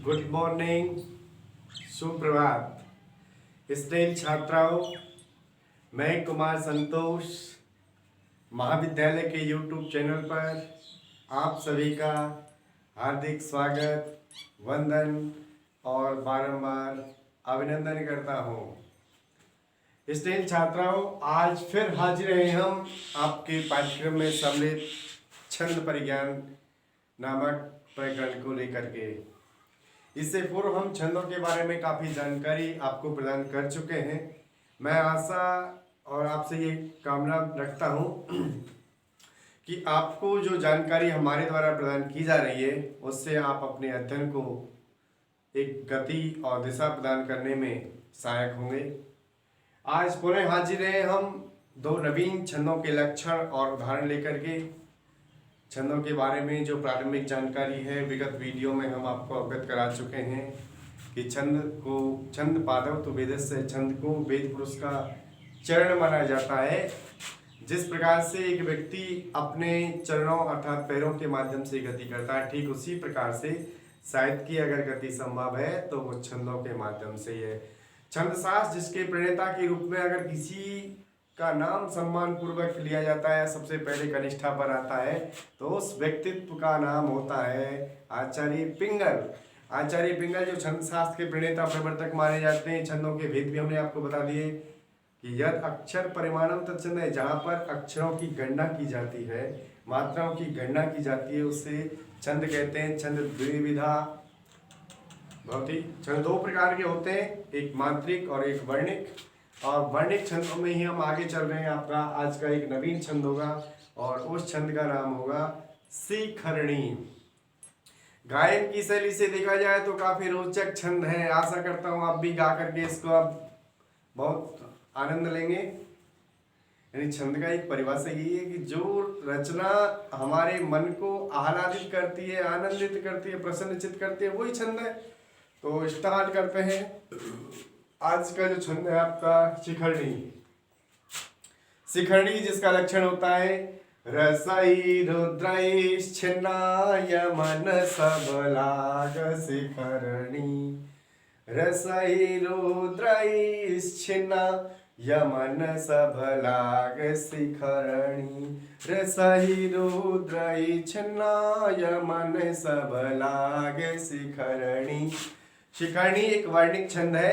Good morning, सुप्रभात। स्नेही छात्राओं, मैं कुमार संतोष महाविद्यालय के यूट्यूब चैनल पर आप सभी का हार्दिक स्वागत, वंदन और बारंबार अभिनंदन करता हूँ। स्नेही छात्राओं, आज फिर हाजिर हैं हम आपके पाठ्यक्रम में सम्मिलित छंद परिज्ञान नामक प्रकरण को लेकर के। इससे पूर्व हम छंदों के बारे में काफ़ी जानकारी आपको प्रदान कर चुके हैं। मैं आशा और आपसे ये कामना रखता हूँ कि आपको जो जानकारी हमारे द्वारा प्रदान की जा रही है उससे आप अपने अध्ययन को एक गति और दिशा प्रदान करने में सहायक होंगे। आज पुनः हाजिर हैं हम दो नवीन छंदों के लक्षण और उदाहरण लेकर के। छंदों के बारे में जो प्रारंभिक जानकारी है विगत वीडियो में हम आपको अवगत करा चुके हैं कि छंद पादव तो वेदस्य, छंद को वेद पुरुष का चरण माना जाता है। जिस प्रकार से एक व्यक्ति अपने चरणों अर्थात पैरों के माध्यम से गति करता है, ठीक उसी प्रकार से साहित्य की अगर गति संभव है तो वो छंदों के माध्यम से है। छंद शास्त्र जिसके प्रणेता के रूप में अगर किसी का नाम सम्मान पूर्वक लिया जाता है, सबसे पहले कनिष्ठा पर आता है, तो उस व्यक्तित्व का नाम होता है आचार्य पिंगल। आचार्य पिंगल जो छंद शास्त्र के प्रणेता प्रवर्तक माने जाते हैं। छंदों के भेद भी हमने आपको बता दिए कि यद अक्षर परिमाणम तत्छंद है, जहाँ पर अक्षरों की गणना की जाती है, मात्राओं की गणना की जाती है, उससे छंद कहते हैं। छंद द्विविधा भवति। छंद दो प्रकार के होते हैं, एक मात्रिक और एक वर्णिक। और वर्णिक छंदों में ही हम आगे चल रहे हैं। आपका आज का एक नवीन छंद होगा और उस छंद का नाम होगा शिखरणी। गायन की शैली से देखा जाए तो काफी रोचक छंद है। आशा करता हूँ आप भी गा करके इसको आप बहुत आनंद लेंगे। यानी छंद का एक परिभाषा यही है कि जो रचना हमारे मन को आह्लादित करती है, आनंदित करती है, प्रसन्नचित करती है, वही छंद है। तो स्टार्ट करते हैं। आज का जो छंद है आपका शिखरणी। शिखरणी जिसका लक्षण होता है रसई रुद्रैश्छिन्नाय मन सबलाग शिखरणी। रसई रुद्रैश्छिन्ना यमन सबलाग शिखरणी। रसई रुद्रैश्छिन्ना यमन सबलाग शिखरणी। शिखरणी एक वर्णिक छंद है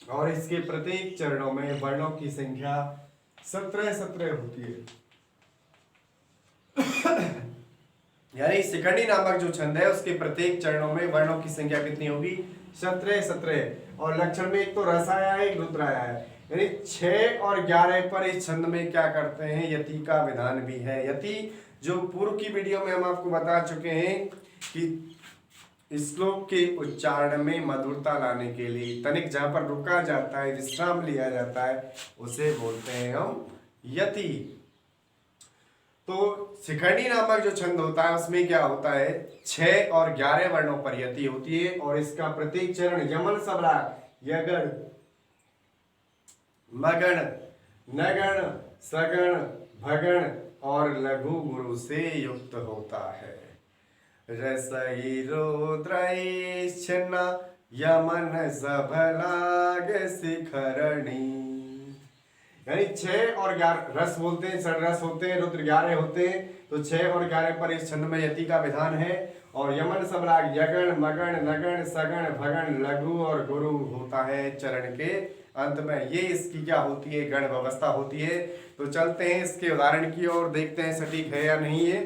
और इसके प्रत्येक चरणों में वर्णों की संख्या 17 होती है। यानी शिखरणी नामक जो छंद है उसके प्रत्येक चरणों में वर्णों की संख्या कितनी होगी? 17। और लक्षण में एक तो रस आया है, एक रुद्र आया है। यानी 6 और 11 पर इस छंद में क्या करते हैं, यति का विधान भी है। यति जो पूर्व की वीडियो में हम आपको बता चुके हैं कि श्लोक के उच्चारण में मधुरता लाने के लिए तनिक जहां पर रुका जाता है, विश्राम लिया जाता है, उसे बोलते हैं हम यति। तो शिखरणी नामक जो छंद होता है उसमें क्या होता है, 6 और 11 वर्णों पर यति होती है और इसका प्रत्येक चरण यमन सबला यगण मगण नगण सगण भगण और लघु गुरु से युक्त होता है। रसई रुद्रैश्छिन्ना यमन सबलाग शिखरणी। यानी 6 और 11 रस बोलते हैं, षड्रस होते हैं, रुद्र 11 होते हैं। तो 6 और 11 पर इस छंद में यति का विधान है और यमन सबलाग यगण मगण नगण सगण भगण लघु और गुरु होता है चरण के अंत में। ये इसकी क्या होती है, गण व्यवस्था होती है। तो चलते हैं इसके उदाहरण की ओर, देखते हैं सटीक है या नहीं है।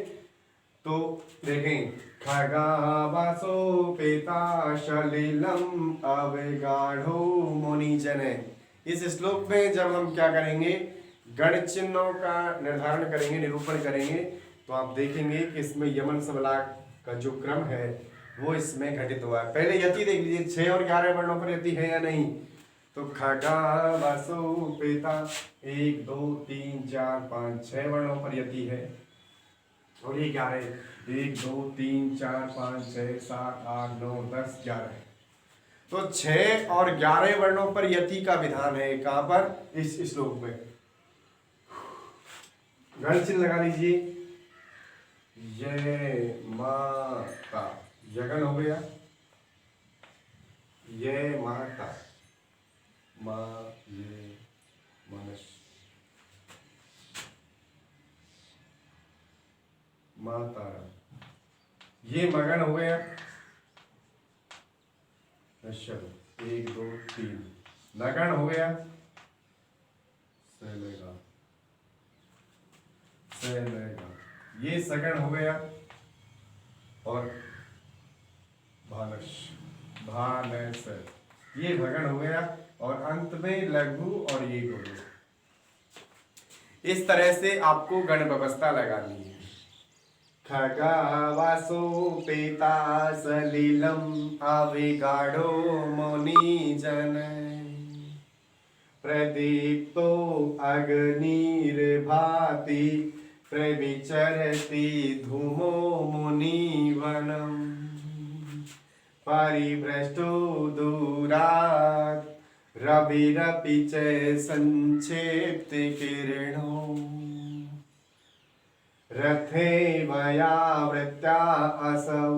तो देखें, खगावासो पेता सलिलम अवगाढ़ो मुनिजन। इस श्लोक में जब हम क्या करेंगे, गण चिन्हों का निर्धारण करेंगे, निरूपण करेंगे, तो आप देखेंगे कि इसमें यमन सबलाग का जो क्रम है वो इसमें घटित हुआ है। पहले यति देख लीजिए, 6 और 11 वर्णों पर यति है या नहीं। तो खगावासो पेता 1 2 3 4 5 6 वर्णों पर यति है और ये 11 1 2 3 4 5 6 7 8 9 10 11। तो 6 और 11 वर्णों पर यति का विधान है। कहां पर? इस श्लोक में। गण चिन्ह लगा लीजिए। ये माता यगन हो गया, ये माता, माँ ये मनुष्य, माता, ये मगन हो गया। अच्छा 1 2 3 नगण हो गया। सलेगा, सलेगा, ये सगण हो गया। और भानस, भानस, ये भगण हो गया। और अंत में लघु और ये गुरु। इस तरह से आपको गण व्यवस्था लगानी है। खगा वासोपेता सलिलम अविगाढ़ो मुनि जन प्रदीप्तो अग्निर्भाति प्रविचरति धूमो मुनिवनम परिभ्रष्टो दूरात् रविरपि च संक्षेप्ति किरणो रथे वयावृत्या असौ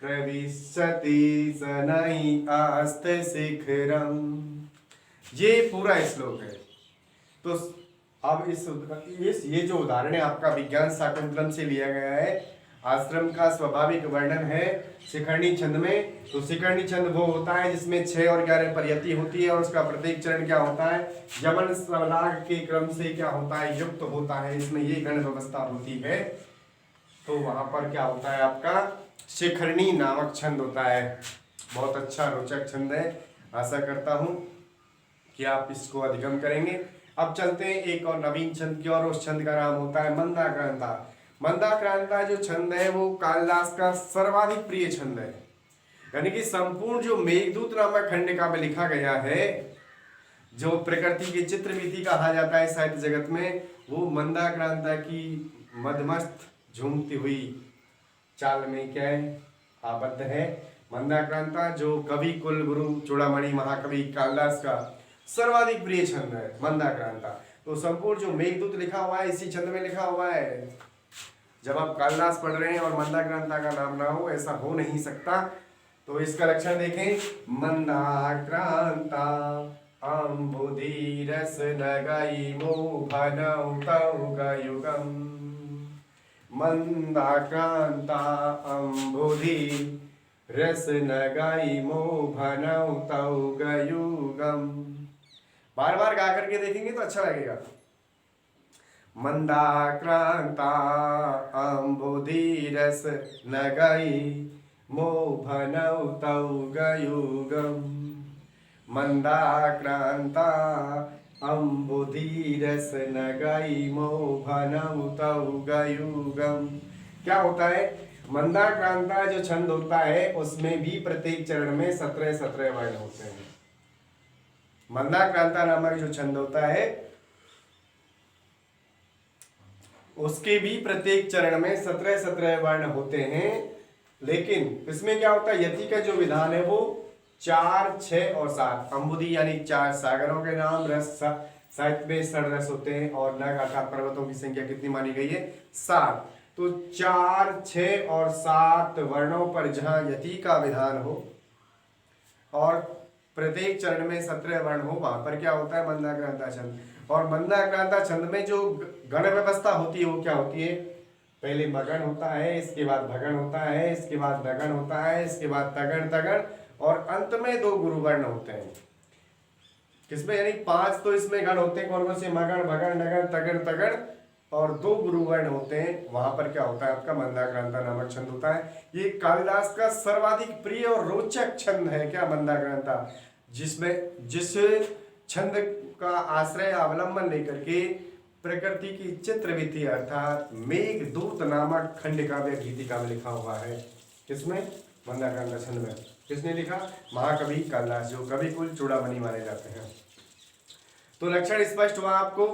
प्रविशति शनै अस्थिशिखरम्। ये पूरा श्लोक है। तो अब इस ये जो उदाहरण है आपका विज्ञान शाकुंतलम से लिया गया है। आश्रम का स्वाभाविक वर्णन है शिखरणी छंद में। तो शिखरणी छंद वो होता है जिसमें 6 और 11 पर्यति होती है और उसका प्रत्येक चरण क्या होता है, यमन स्वराग के क्रम से क्या होता है, युक्त होता है। इसमें ये गण व्यवस्था होती है। तो वहां पर क्या होता है आपका शिखरणी नामक छंद होता है। बहुत अच्छा रोचक छंद है। आशा करता हूं कि आप इसको अधिगम करेंगे। अब चलते हैं एक और नवीन छंद की और। उस छंद का नाम होता है मंदाक्रांता। मंदाक्रांता जो छंद है वो कालिदास का सर्वाधिक प्रिय छंद है। यानी कि संपूर्ण जो मेघदूत नामक खंडिका में लिखा गया है, जो प्रकृति की चित्रवीथी कहा जाता है साहित्य जगत में, वो मंदाक्रांता की मदमस्त झूमती हुई चाल में क्या है, आबद्ध है। मंदाक्रांता जो कवि कुल गुरु चूड़ामणि महाकवि कालिदास का सर्वाधिक प्रिय छंद है मंदाक्रांता। तो संपूर्ण जो मेघदूत लिखा हुआ है इसी छंद में लिखा हुआ है। जब आप कालिदास पढ़ रहे हैं और मंदाक्रांता का नाम ना हो, ऐसा हो नहीं सकता। तो इसका लक्षण देखें। मंदाक्रांता अम्बुधि रस नगई मोभनौ तौ गयुगम। मंदाक्रांता अम्बुधि रस नगई मोभनौ तौ गयुगम। बार बार गा करके देखेंगे तो अच्छा लगेगा। मंदाक्रांता अम्बुधि रस नगई मोभनौ तौ गयुगम। मंदाक्रांता अम्बुधि रस नगई मोभनौ तौ गयुगम। क्या होता है, मंदाक्रांता जो छंद होता है उसमें भी प्रत्येक चरण में 17 वर्ण होते हैं। मंदाक्रांता नामक जो छंद होता है उसके भी प्रत्येक चरण में 17 वर्ण होते हैं। लेकिन इसमें क्या होता है, यति का जो विधान है वो 4, 6 और 7 अम्बुधि यानी 4 सागरों के नाम, रस साहित्य में 6 रस होते हैं और नग अर्थात पर्वतों की संख्या कितनी मानी गई है, 7। तो 4, 6 और 7 वर्णों पर जहां यति का विधान हो और प्रत्येक चरण में 17 वर्ण हो, वहां पर क्या होता है मंदाक्रांता छंद। और मंदाक्रांता छंद में जो गण व्यवस्था होती है वो क्या होती है, पहले मगन होता है, इसके बाद भगन होता है, इसके बाद नगन होता है, इसके बाद तगण तगण और अंत में 2 गुरुवर्ण होते हैं। किसमें, यानी 5 तो इसमें गण होते हैं। कौन कौन से, मगन भगन नगन तगण तगण और 2 गुरुवर्ण होते हैं। वहां पर क्या होता है आपका मंदाक्रांता नामक छंद होता है। ये कालिदास का सर्वाधिक प्रिय और रोचक छंद है क्या मंदाक्रांता, जिसमें जिस छंद का आश्रय अवलंबन लेकर के प्रकृति की चित्रवीथी अर्थात मेघदूत नामक खंडकाव्य गीतिका में लिखा हुआ है। किसमें, मंदाक्रांता छंद में। किसने लिखा, महाकवि कालिदास, जो कवि कुल चूड़ामणि माने जाते हैं। तो लक्षण स्पष्ट हुआ आपको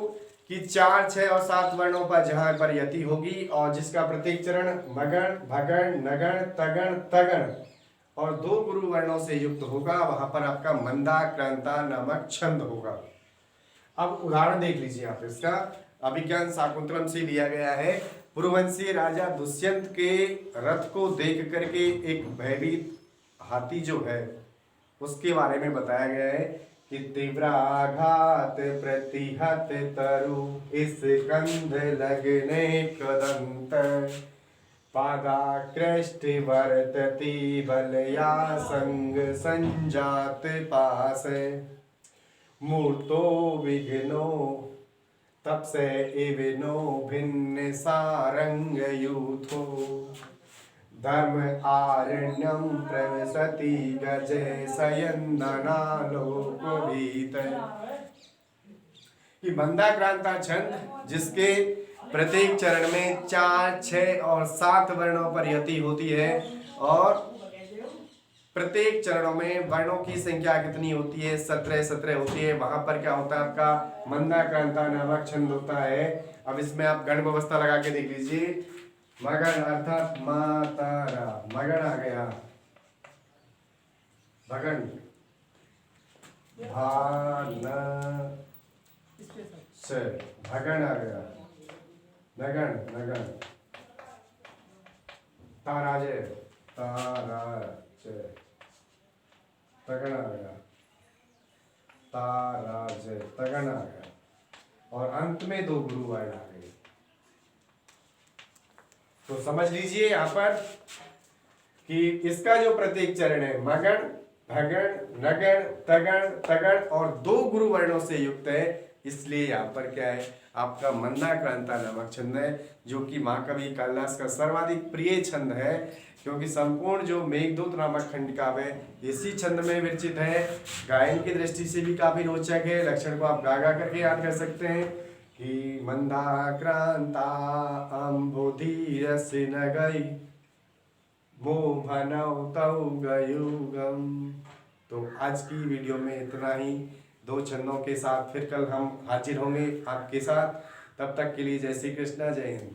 कि 4, 6 और 7 वर्णों पर जहां पर यति होगी और जिसका प्रत्येक चरण मगन भगन नगन तगण तगण और 2 गुरु वर्णों से युक्त होगा, वहां पर आपका मंदाक्रांता नामक छंद होगा। अब उदाहरण देख लीजिए आप इसका। अभिज्ञान शाकुंतलम से लिया गया है। पुरुवंशी राजा दुष्यंत के रथ को देख करके एक भयभीत हाथी जो है उसके बारे में बताया गया है कि तीव्राघात प्रतिहत तरु इस कंध लगने कदंत पादाकृष्टि वर्तति बलया संग संजात पास मूर्तो विघ्नो तप से इविनो भिन्न सारंग यूथो धर्म आरण्यम प्रविशति गजे सयंदना लोकभीत। कि मंदाक्रांता छंद जिसके प्रत्येक चरण में 4, 6 और 7 वर्णों पर यति होती है और प्रत्येक चरणों में वर्णों की संख्या कितनी होती है, 17 होती है। वहां पर क्या होता है, आपका मंदाक्रांता नामक छंद होता है। अब इसमें आप गण व्यवस्था लगा के देख लीजिए। मगन अर्थात मातारा, मगन आ गया, भगन भान से भगन आ गया, नगन नगन ताराजे ताराजे तगन आ गया, ताराजे तगन आ गया और अंत में 2 गुरु वर्ण आ गए। तो समझ लीजिए यहाँ पर कि इसका जो प्रत्येक चरण है मगन भगन नगन तगन तगन और 2 गुरु वर्णों से युक्त है। इसलिए यहाँ पर क्या है, आपका मंदाक्रांता नामक छंद है, जो कि महाकवि कालिदास का सर्वाधिक प्रिय छंद है, क्योंकि संपूर्ण जो मेघदूत नामक खंड काव्य है इसी छंद में विरचित है। गायन की दृष्टि से भी काफी रोचक है। लक्षण को आप गा गा करके याद कर सकते हैं कि मंदाक्रांता अम्बुधीरस न गई मोहनौ तौ गयुगम। तो आज की वीडियो में इतना ही। 2 छंदों के साथ फिर कल हम हाजिर होंगे आपके साथ। तब तक के लिए जय श्री कृष्णा, जय हिंद।